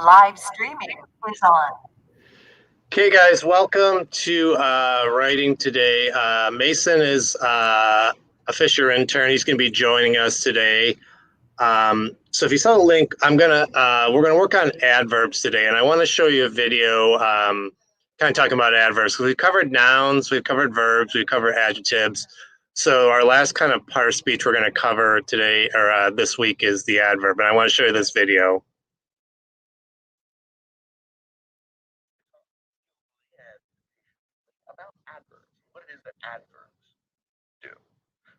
Live streaming is on. Okay, guys, welcome to Writing Today. Mason is a Fisher intern. He's going to be joining us today. So if you saw the link, we're gonna work on adverbs today, and I want to show you a video kind of talking about adverbs. We've covered nouns, we've covered verbs, we've covered adjectives. So our last kind of part of speech we're going to cover today or this week is the adverb, and I want to show you this video. About adverbs, what it is that adverbs do.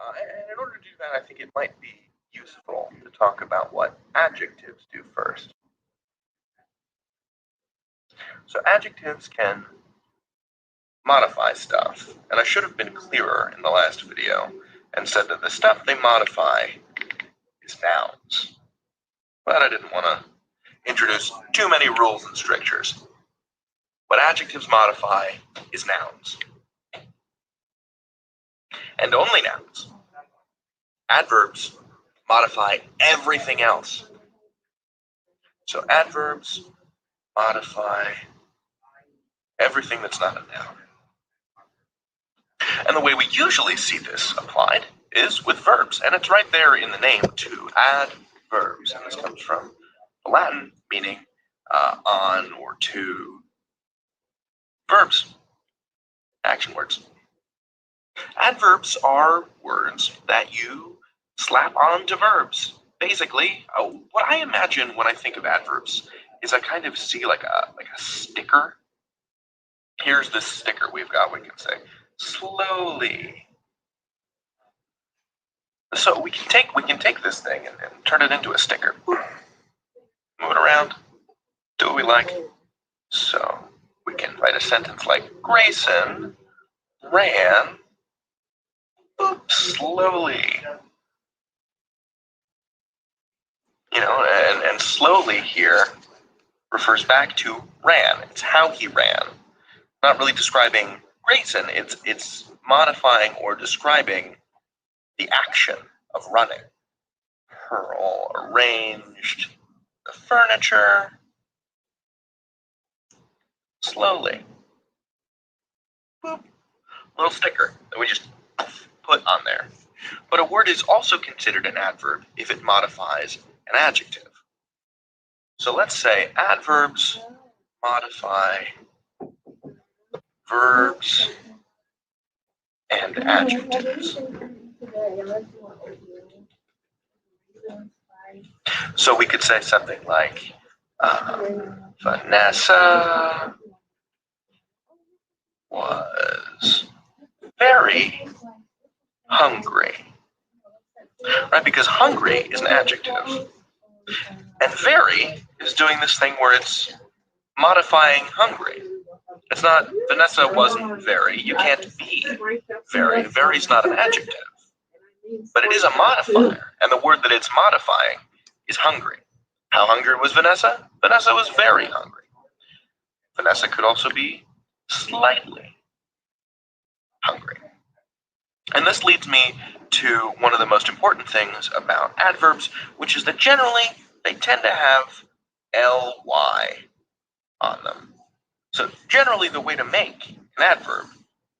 And in order to do that, I think it might be useful to talk about what adjectives do first. So adjectives can modify stuff, and I should have been clearer in the last video and said that the stuff they modify is nouns. But I didn't want to introduce too many rules and strictures. What adjectives modify is nouns. And only nouns. Adverbs modify everything else. So adverbs modify everything that's not a noun. And the way we usually see this applied is with verbs, and it's right there in the name, to add verbs. And this comes from the Latin meaning on or to. Verbs, action words. Adverbs are words that you slap onto verbs. Basically, what I imagine when I think of adverbs is I kind of see like a sticker. Here's this sticker we've got. We can say slowly. So we can take this thing and turn it into a sticker. Move it around. Do what we like. So we can write a sentence like Grayson ran slowly. And slowly here refers back to ran. It's how he ran. Not really describing Grayson, it's modifying or describing the action of running. Pearl arranged the furniture slowly. Boop. Little sticker that we just put on there. But a word is also considered an adverb if it modifies an adjective. So let's say adverbs modify verbs and adjectives. So we could say something like Vanessa was very hungry. Right? Because hungry is an adjective. And very is doing this thing where it's modifying hungry. It's not, Vanessa wasn't very. You can't be very. Very's not an adjective. But it is a modifier. And the word that it's modifying is hungry. How hungry was Vanessa? Vanessa was very hungry. Vanessa could also be slightly hungry. And this leads me to one of the most important things about adverbs, which is that generally they tend to have ly on them. So generally the way to make an adverb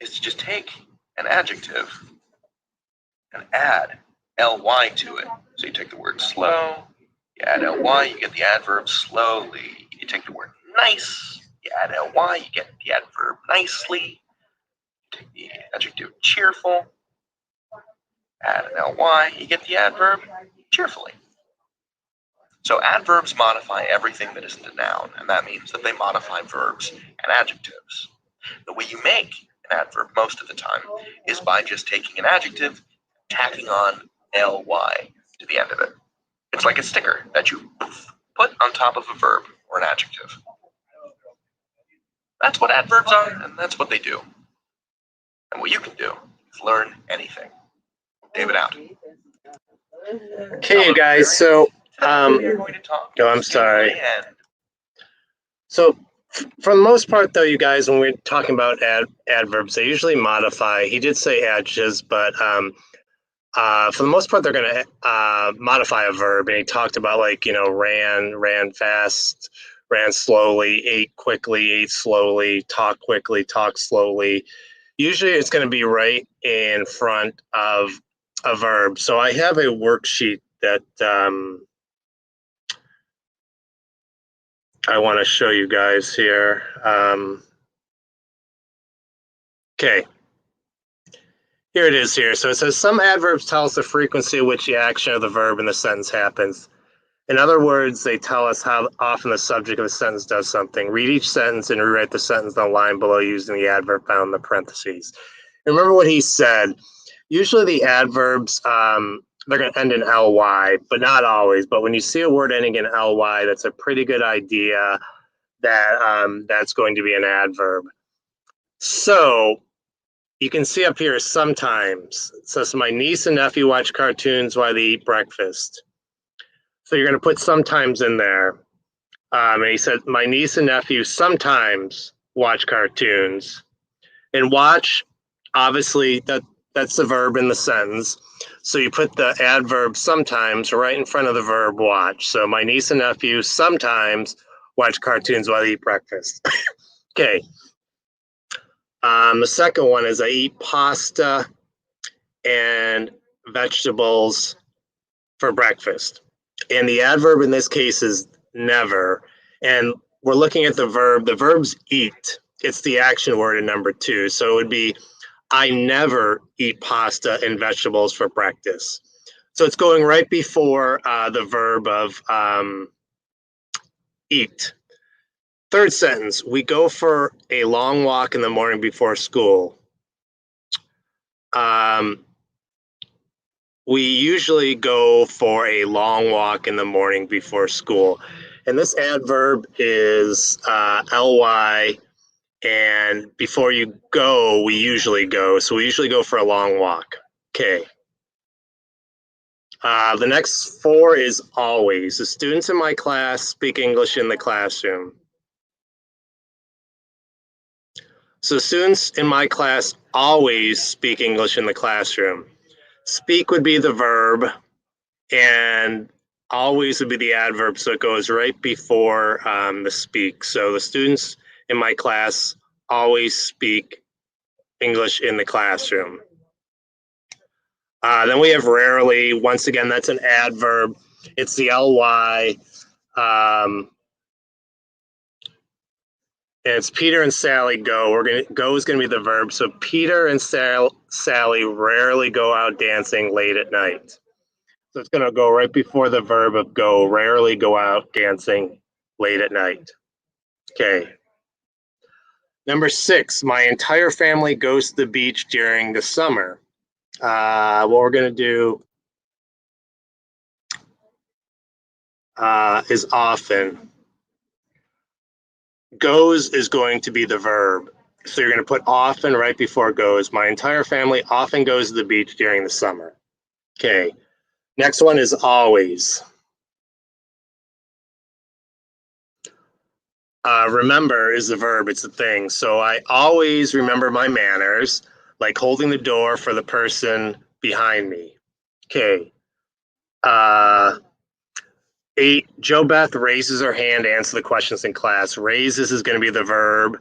is to just take an adjective and add ly to it. So you take the word slow, you add ly, you get the adverb slowly. You take the word nice, you add ly, you get the adverb nicely. You take the adjective cheerful, add an ly, you get the adverb cheerfully. So adverbs modify everything that isn't a noun, and that means that they modify verbs and adjectives. The way you make an adverb most of the time is by just taking an adjective, tacking on ly to the end of it. It's like a sticker that you put on top of a verb or an adjective. That's what adverbs are, and that's what they do. And what you can do is learn anything. David out. Okay, you guys, so I'm sorry. So for the most part, though, you guys, when we're talking about adverbs, they usually modify. He did say adjectives, but for the most part, they're going to modify a verb. And he talked about ran fast, ran slowly, ate quickly, ate slowly, talked quickly, talked slowly. Usually it's going to be right in front of a verb. So I have a worksheet that I want to show you guys here. Okay. Here it is here. So it says some adverbs tell us the frequency at which the action of the verb in the sentence happens. In other words, they tell us how often the subject of a sentence does something. Read each sentence and rewrite the sentence on the line below using the adverb found in the parentheses. Remember what he said. Usually the adverbs, they're going to end in ly, but not always. But when you see a word ending in ly, that's a pretty good idea that that's going to be an adverb. So you can see up here sometimes. It says, my niece and nephew watch cartoons while they eat breakfast. So you're going to put sometimes in there. And he said, my niece and nephew sometimes watch cartoons. And watch, obviously, that's the verb in the sentence. So you put the adverb sometimes right in front of the verb watch. So my niece and nephew sometimes watch cartoons while they eat breakfast. Okay. The second one is I eat pasta and vegetables for breakfast. And the adverb in this case is never. And we're looking at the verb. The verb's eat. It's the action word in number 2. So it would be, I never eat pasta and vegetables for breakfast. So it's going right before the verb of eat. Third sentence, we go for a long walk in the morning before school. We usually go for a long walk in the morning before school. And this adverb is ly, and before you go, we usually go. So we usually go for a long walk. Okay. The next 4 is always. The students in my class speak English in the classroom. So students in my class always speak English in the classroom. Speak would be the verb, and always would be the adverb, so it goes right before the speak. So the students in my class always speak English in the classroom. Then we have rarely. Once again, that's an adverb. It's the ly. And it's Peter and Sally go. Go is gonna be the verb. So Peter and Sally rarely go out dancing late at night. So it's gonna go right before the verb of go. Rarely go out dancing late at night. Okay. Number 6, my entire family goes to the beach during the summer. What we're gonna do is often. Goes is going to be the verb. So you're going to put often right before goes. My entire family often goes to the beach during the summer. Okay. Next one is always. Remember is the verb. It's the thing. So I always remember my manners, like holding the door for the person behind me. Okay. 8, Jo Beth raises her hand to answer the questions in class. Raises is going to be the verb.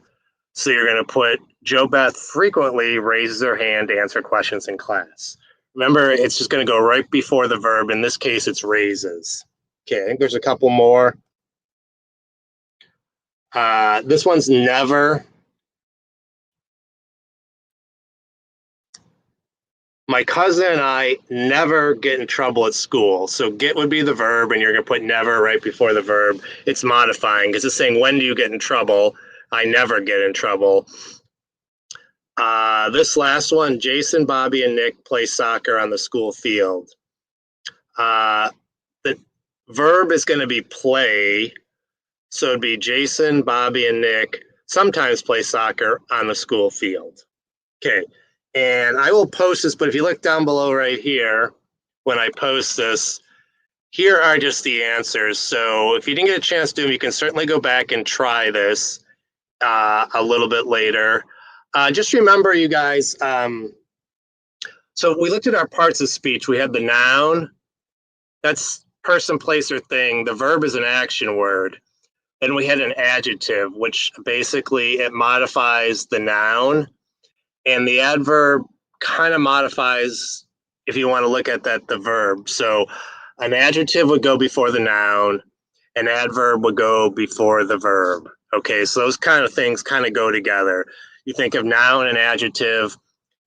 So you're going to put Jo Beth frequently raises her hand to answer questions in class. Remember, it's just going to go right before the verb. In this case, it's raises. Okay, I think there's a couple more. This one's never. My cousin and I never get in trouble at school. So get would be the verb, and you're going to put never right before the verb. It's modifying because it's saying, when do you get in trouble? I never get in trouble. This last one, Jason, Bobby, and Nick play soccer on the school field. The verb is going to be play. So it'd be Jason, Bobby, and Nick sometimes play soccer on the school field. Okay. And I will post this, but if you look down below right here, when I post this, here are just the answers. So if you didn't get a chance to do them, you can certainly go back and try this a little bit later. Just remember, you guys, so we looked at our parts of speech. We had the noun, that's person, place, or thing. The verb is an action word. and we had an adjective, which basically it modifies the noun, and the adverb kind of modifies, if you want to look at that, the verb. So an adjective would go before the noun, an adverb would go before the verb. Okay, so those kind of things kind of go together. You think of noun and adjective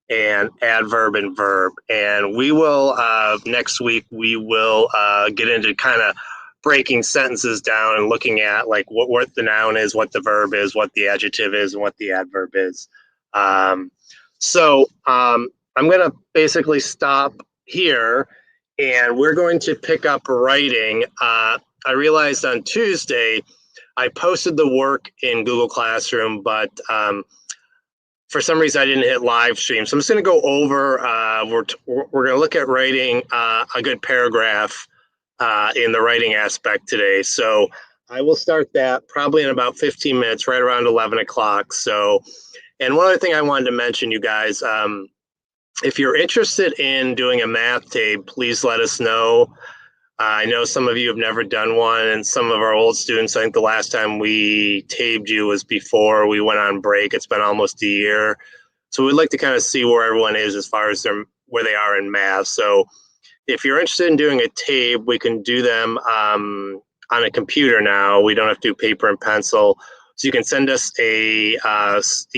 and adverb and verb. And we will, next week, we will get into kind of breaking sentences down and looking at like what the noun is, what the verb is, what the adjective is, and what the adverb is. I'm going to basically stop here, and we're going to pick up writing. I realized on Tuesday I posted the work in Google Classroom, but for some reason I didn't hit live stream. So I'm just going to go over, we're going to look at writing a good paragraph in the writing aspect today. So I will start that probably in about 15 minutes, right around 11 o'clock. So, and one other thing I wanted to mention, you guys, if you're interested in doing a math tape, please let us know. I know some of you have never done one, and some of our old students, I think the last time we taped you was before we went on break. It's been almost a year. So we'd like to kind of see where everyone is as far as where they are in math. So if you're interested in doing a tape, we can do them on a computer now. We don't have to do paper and pencil. So you can send us you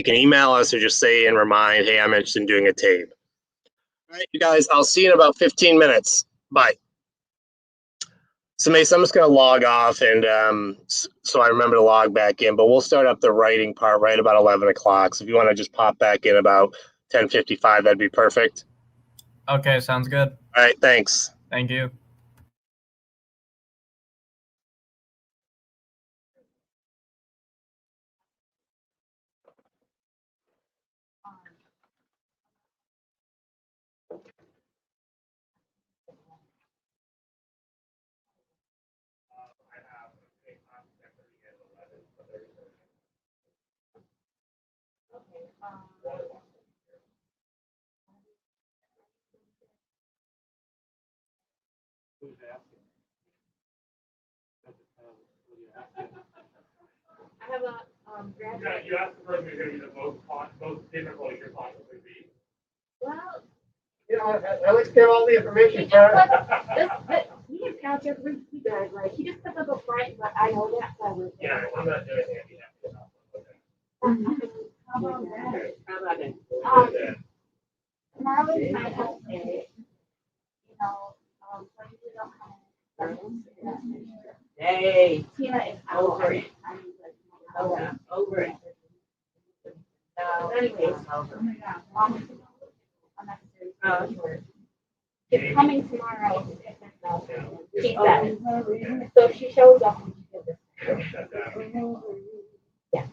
can email us or just say and remind, hey, I'm interested in doing a tape. All right, you guys, I'll see you in about 15 minutes. Bye. So Mason, I'm just going to log off, and so I remember to log back in, but we'll start up the writing part right about 11 o'clock. So if you want to just pop back in about 10:55, that'd be perfect. Okay, sounds good. All right, thanks. Thank you. I have a graduate. You asked the person who's going to be the most difficult you could possibly be. Well, I like to get all the information. he is Patrick. He does. Like he just puts up a front, but I know that. So Yeah, I'm not doing anything. How about that? How about it? Tomorrow is my health day. You know, so you don't have. Hey, Tina is over it. Over it. Anyways, she's coming tomorrow. She said. So she shows up and she does this. Yeah.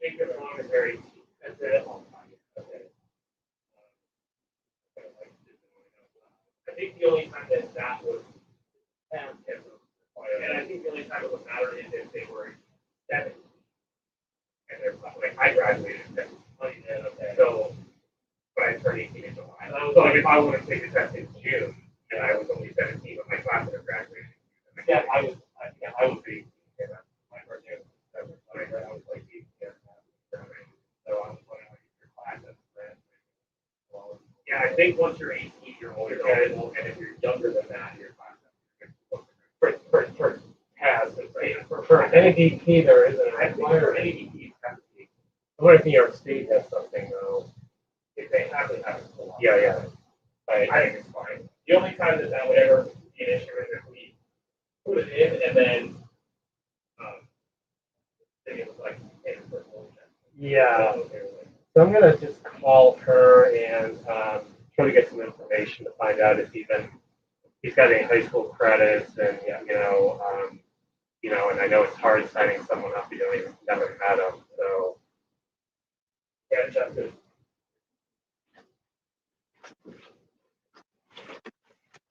Think as long as they're 18. That's it. I think the only time that was, and I think the only time it would matter is if they were 7. And they're like, I graduated in 7. So, but I turned 18 in July. So like if I wanted to take the test in June and I was only 17, but my class would have graduated. Yeah, I was 18. Yeah, my first year. I was like 18. So I was like, your class is yeah, I think once you're 18, you're older, and if you're younger than that, your class for NADP there isn't a requirement. NADP has to be. I wonder if New York State has something though. If they have it, yeah. I think it's fine. The only time that would ever be an issue is if we put it in and then it was like yeah. So I'm gonna just call her and try to get some information to find out if he's got any high school credits, and and I know it's hard signing someone up you don't even never met them. So yeah, Justin.